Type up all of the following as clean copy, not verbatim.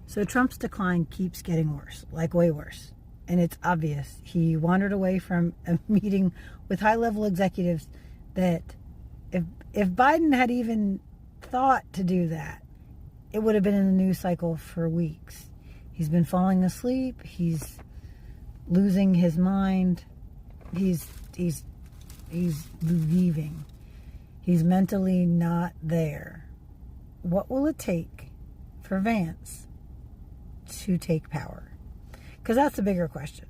So Trump's decline keeps getting worse, like way worse. And it's obvious. He wandered away from a meeting with high-level executives that if Biden had even thought to do that, it would have been in the news cycle for weeks. He's been falling asleep. He's losing his mind. He's leaving. He's mentally not there. What will it take for Vance to take power? Because that's the bigger question.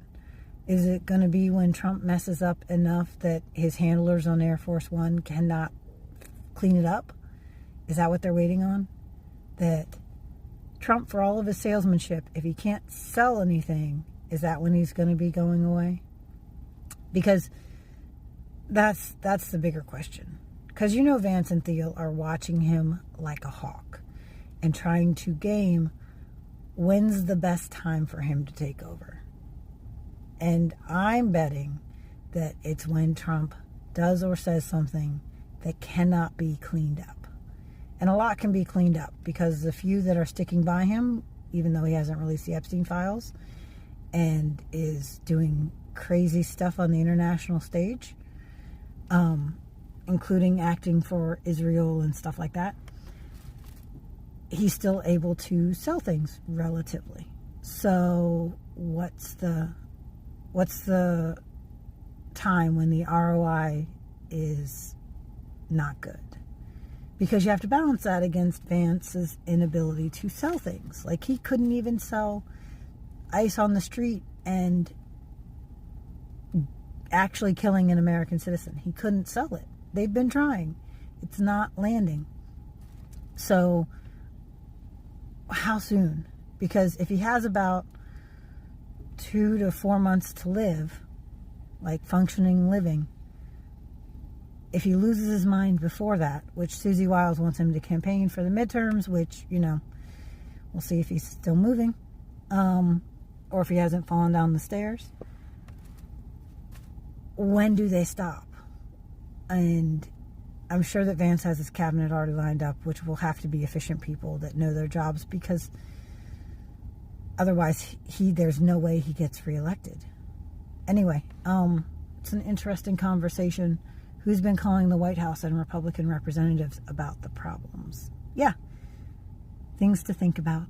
Is it going to be when Trump messes up enough that his handlers on Air Force One cannot clean it up? Is that what they're waiting on? That Trump, for all of his salesmanship, if he can't sell anything, is that when he's going to be going away? Because that's the bigger question. Because Vance and Thiel are watching him like a hawk and trying to game when's the best time for him to take over. And I'm betting that it's when Trump does or says something that cannot be cleaned up. And a lot can be cleaned up because the few that are sticking by him, even though he hasn't released the Epstein files and is doing crazy stuff on the international stage, including acting for Israel and stuff like that, he's still able to sell things relatively. So what's the time when the ROI is not good? Because you have to balance that against Vance's inability to sell things. Like, he couldn't even sell ice on the street and actually killing an American citizen. He couldn't sell it. They've been trying. It's not landing. So how soon? Because if he has about 2 to 4 months to live, like functioning living, if he loses his mind before that, which Susie Wiles wants him to campaign for the midterms, which, we'll see if he's still moving, or if he hasn't fallen down the stairs. When do they stop? And I'm sure that Vance has his cabinet already lined up, which will have to be efficient people that know their jobs, because otherwise there's no way he gets reelected. Anyway, it's an interesting conversation. Who's been calling the White House and Republican representatives about the problems? Yeah, things to think about.